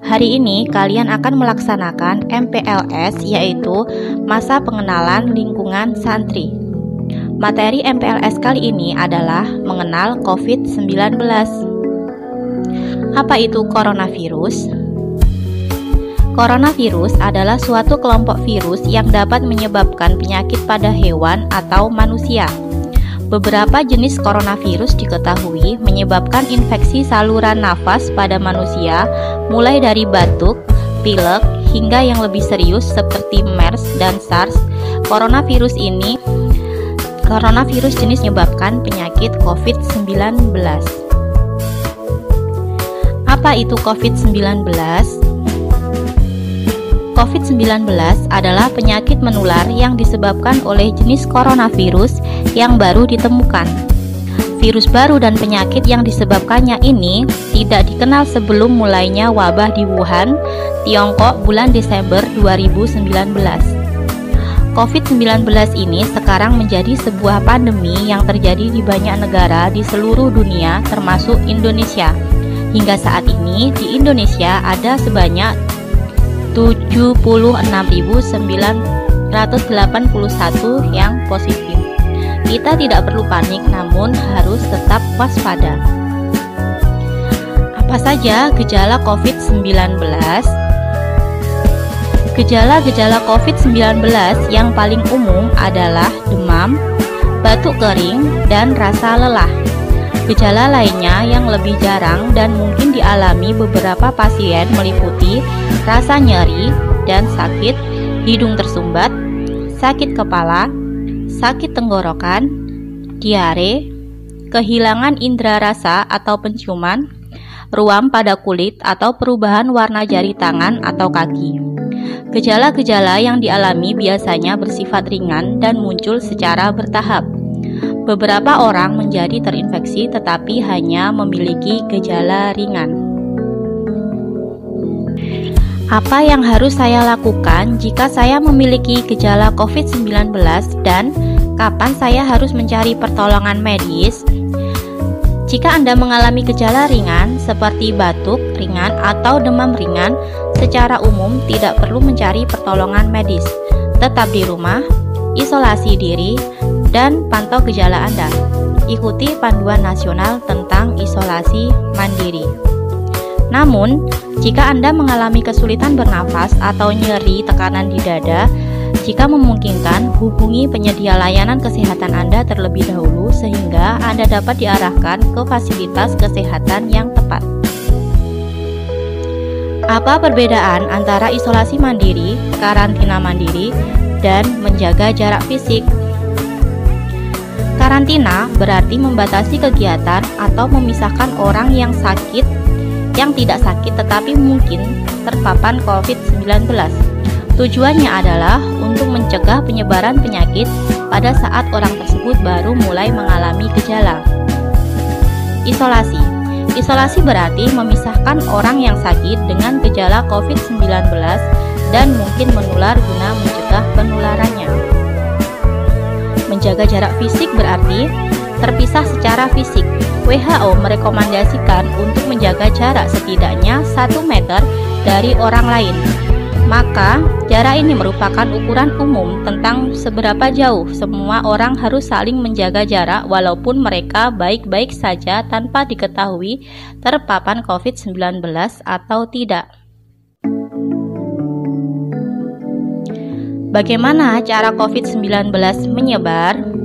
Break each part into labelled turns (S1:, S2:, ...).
S1: Hari ini kalian akan melaksanakan MPLS, yaitu Masa Pengenalan Lingkungan Santri. Materi MPLS kali ini adalah mengenal COVID-19. Apa itu coronavirus? Coronavirus adalah suatu kelompok virus yang dapat menyebabkan penyakit pada hewan atau manusia. Beberapa jenis coronavirus diketahui menyebabkan infeksi saluran nafas pada manusia, mulai dari batuk, pilek, hingga yang lebih serius seperti MERS dan SARS. Coronavirus jenis menyebabkan penyakit COVID-19. Apa itu COVID-19? COVID-19 adalah penyakit menular yang disebabkan oleh jenis coronavirus yang baru ditemukan. Virus baru dan penyakit yang disebabkannya ini tidak dikenal sebelum mulainya wabah di Wuhan, Tiongkok bulan Desember 2019. COVID-19 ini sekarang menjadi sebuah pandemi yang terjadi di banyak negara di seluruh dunia termasuk Indonesia. Hingga saat ini di Indonesia ada sebanyak 76.981 yang positif. Kita tidak perlu panik, namun harus tetap waspada. Apa saja gejala COVID-19? Gejala-gejala COVID-19 yang paling umum adalah demam, batuk kering, dan rasa lelah. Gejala lainnya yang lebih jarang dan mungkin dialami beberapa pasien meliputi rasa nyeri dan sakit, hidung tersumbat, sakit kepala, sakit tenggorokan, diare, kehilangan indera rasa atau penciuman, ruam pada kulit atau perubahan warna jari tangan atau kaki. Gejala-gejala yang dialami biasanya bersifat ringan dan muncul secara bertahap. Beberapa orang menjadi terinfeksi tetapi hanya memiliki gejala ringan. Apa yang harus saya lakukan jika saya memiliki gejala COVID-19 dan kapan saya harus mencari pertolongan medis? Jika Anda mengalami gejala ringan seperti batuk ringan atau demam ringan, secara umum tidak perlu mencari pertolongan medis. Tetap di rumah, isolasi diri, dan pantau gejala Anda. Ikuti panduan nasional tentang isolasi mandiri. Namun, jika Anda mengalami kesulitan bernafas atau nyeri tekanan di dada, jika memungkinkan, hubungi penyedia layanan kesehatan Anda terlebih dahulu sehingga Anda dapat diarahkan ke fasilitas kesehatan yang tepat. Apa perbedaan antara isolasi mandiri, karantina mandiri, dan menjaga jarak fisik? Karantina berarti membatasi kegiatan atau memisahkan orang yang tidak sakit tetapi mungkin terpapar COVID-19. Tujuannya adalah untuk mencegah penyebaran penyakit pada saat orang tersebut baru mulai mengalami gejala. Isolasi berarti memisahkan orang yang sakit dengan gejala COVID-19 dan mungkin menular guna mencegah penularannya. Menjaga jarak fisik berarti terpisah secara fisik. WHO merekomendasikan untuk menjaga jarak setidaknya 1 meter dari orang lain. Maka, jarak ini merupakan ukuran umum tentang seberapa jauh semua orang harus saling menjaga jarak walaupun mereka baik-baik saja tanpa diketahui terpapar COVID-19 atau tidak. Bagaimana cara COVID-19 menyebar?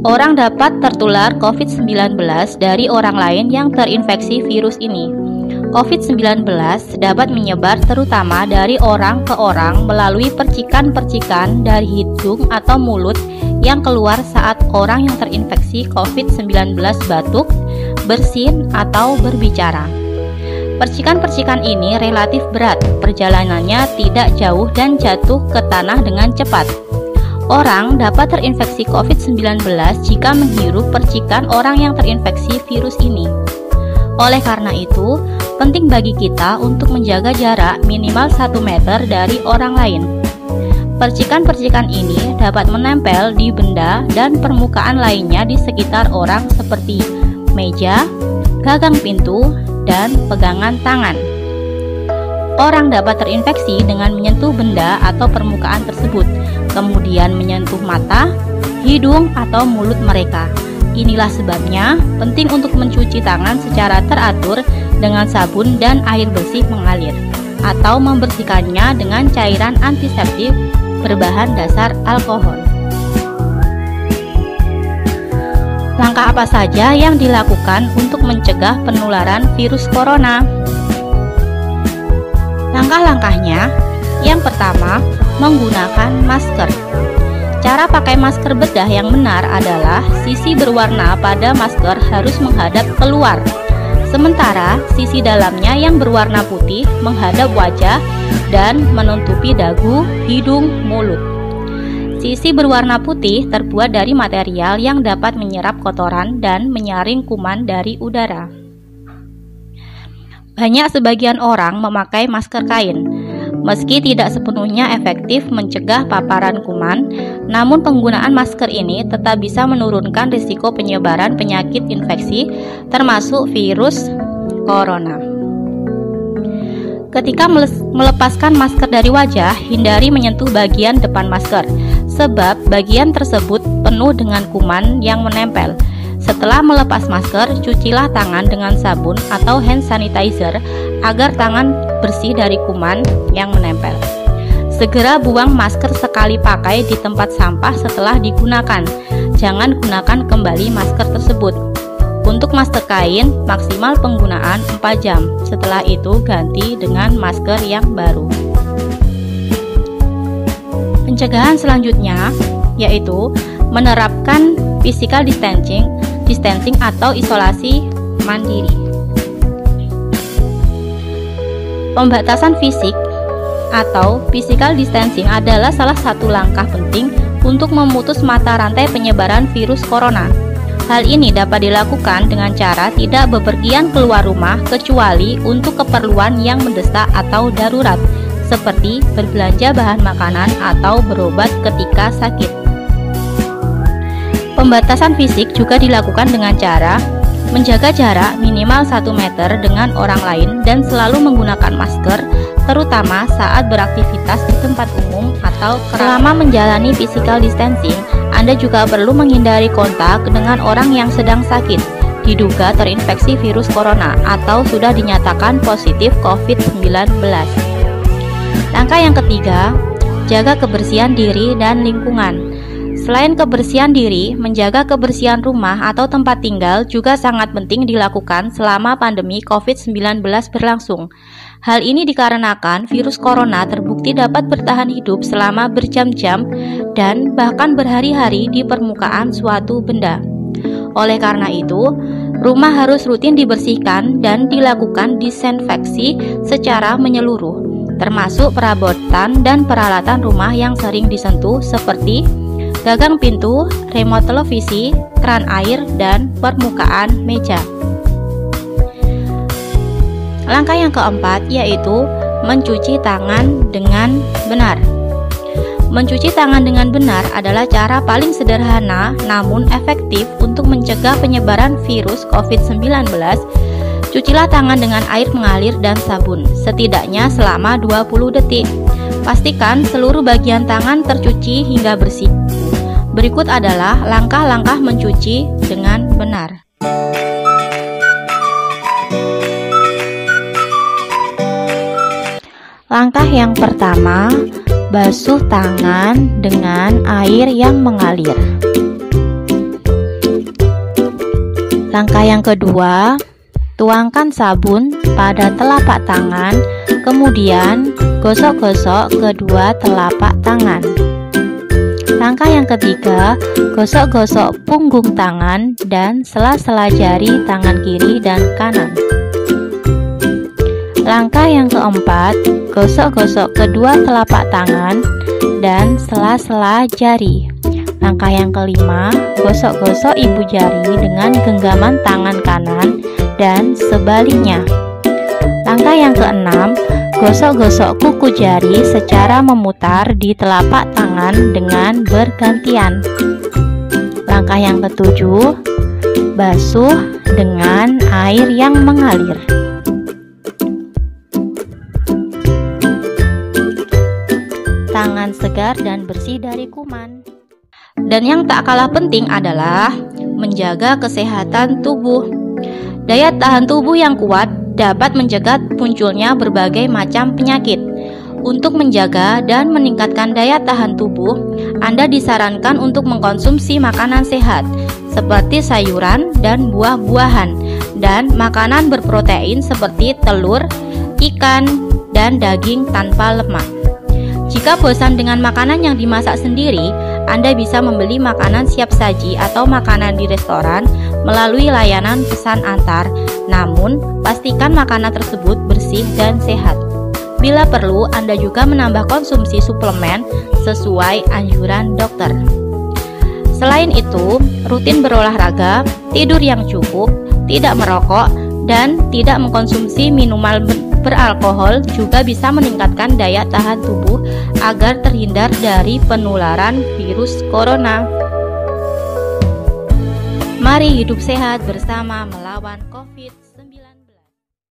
S1: Orang dapat tertular COVID-19 dari orang lain yang terinfeksi virus ini. COVID-19 dapat menyebar terutama dari orang ke orang melalui percikan-percikan dari hidung atau mulut yang keluar saat orang yang terinfeksi COVID-19 batuk, bersin, atau berbicara. Percikan-percikan ini relatif berat, perjalanannya tidak jauh dan jatuh ke tanah dengan cepat. Orang dapat terinfeksi COVID-19 jika menghirup percikan orang yang terinfeksi virus ini. Oleh karena itu, penting bagi kita untuk menjaga jarak minimal 1 meter dari orang lain. Percikan-percikan ini dapat menempel di benda dan permukaan lainnya di sekitar orang seperti meja, gagang pintu, dan pegangan tangan. Orang dapat terinfeksi dengan menyentuh benda atau permukaan tersebut, kemudian menyentuh mata, hidung, atau mulut mereka. Inilah sebabnya penting untuk mencuci tangan secara teratur dengan sabun dan air bersih mengalir, atau membersihkannya dengan cairan antiseptik berbahan dasar alkohol. Langkah apa saja yang dilakukan untuk mencegah penularan virus corona? Langkah-langkahnya, yang pertama, menggunakan masker. Cara pakai masker bedah yang benar adalah sisi berwarna pada masker harus menghadap keluar, sementara sisi dalamnya yang berwarna putih menghadap wajah dan menutupi dagu, hidung, mulut. Sisi berwarna putih terbuat dari material yang dapat menyerap kotoran dan menyaring kuman dari udara. Banyak sebagian orang memakai masker kain. Meski tidak sepenuhnya efektif mencegah paparan kuman, namun penggunaan masker ini tetap bisa menurunkan risiko penyebaran penyakit infeksi, termasuk virus corona. Ketika melepaskan masker dari wajah, hindari menyentuh bagian depan masker, sebab bagian tersebut penuh dengan kuman yang menempel. Setelah melepas masker, cucilah tangan dengan sabun atau hand sanitizer agar tangan bersih dari kuman yang menempel. Segera buang masker sekali pakai di tempat sampah setelah digunakan. Jangan gunakan kembali masker tersebut. Untuk masker kain, maksimal penggunaan 4 jam. Setelah itu ganti dengan masker yang baru. Pencegahan selanjutnya yaitu menerapkan physical distancing atau isolasi mandiri. Pembatasan fisik atau physical distancing adalah salah satu langkah penting untuk memutus mata rantai penyebaran virus corona. Hal ini dapat dilakukan dengan cara tidak bepergian keluar rumah kecuali untuk keperluan yang mendesak atau darurat, seperti berbelanja bahan makanan atau berobat ketika sakit. Pembatasan fisik juga dilakukan dengan cara menjaga jarak minimal 1 meter dengan orang lain dan selalu menggunakan masker, terutama saat beraktivitas di tempat umum atau selama menjalani physical distancing. Anda juga perlu menghindari kontak dengan orang yang sedang sakit, diduga terinfeksi virus corona atau sudah dinyatakan positif COVID-19. Langkah yang ketiga, jaga kebersihan diri dan lingkungan. Selain kebersihan diri, menjaga kebersihan rumah atau tempat tinggal juga sangat penting dilakukan selama pandemi COVID-19 berlangsung. Hal ini dikarenakan virus corona terbukti dapat bertahan hidup selama berjam-jam dan bahkan berhari-hari di permukaan suatu benda. Oleh karena itu, rumah harus rutin dibersihkan dan dilakukan disinfeksi secara menyeluruh, termasuk perabotan dan peralatan rumah yang sering disentuh seperti gagang pintu, remote televisi, keran air, dan permukaan meja. Langkah yang keempat yaitu mencuci tangan dengan benar. Mencuci tangan dengan benar adalah cara paling sederhana namun efektif untuk mencegah penyebaran virus COVID-19. Cucilah tangan dengan air mengalir dan sabun, setidaknya selama 20 detik. Pastikan seluruh bagian tangan tercuci hingga bersih. Berikut adalah langkah-langkah mencuci dengan benar. Langkah yang pertama, basuh tangan dengan air yang mengalir. Langkah yang kedua, tuangkan sabun pada telapak tangan, kemudian gosok-gosok kedua telapak tangan. Langkah yang ketiga, gosok-gosok punggung tangan dan sela-sela jari tangan kiri dan kanan. Langkah yang keempat, gosok-gosok kedua telapak tangan dan sela-sela jari. Langkah yang kelima, gosok-gosok ibu jari dengan genggaman tangan kanan dan sebaliknya. Langkah yang keenam, gosok-gosok kuku jari secara memutar di telapak tangan dengan bergantian. Langkah yang ketujuh, basuh dengan air yang mengalir. tangan segar dan bersih dari kuman. Dan yang tak kalah penting adalah menjaga kesehatan tubuh. Daya tahan tubuh yang kuat dapat mencegah munculnya berbagai macam penyakit. Untuk menjaga dan meningkatkan daya tahan tubuh, Anda disarankan untuk mengkonsumsi makanan sehat seperti sayuran dan buah-buahan, dan makanan berprotein seperti telur, ikan, dan daging tanpa lemak. Jika bosan dengan makanan yang dimasak sendiri, Anda bisa membeli makanan siap saji atau makanan di restoran melalui layanan pesan antar. Namun, pastikan makanan tersebut bersih dan sehat. Bila perlu, Anda juga menambah konsumsi suplemen sesuai anjuran dokter. Selain itu, rutin berolahraga, tidur yang cukup, tidak merokok, dan tidak mengkonsumsi minuman beralkohol juga bisa meningkatkan daya tahan tubuh agar terhindar dari penularan virus corona. Mari hidup sehat bersama melawan COVID-19.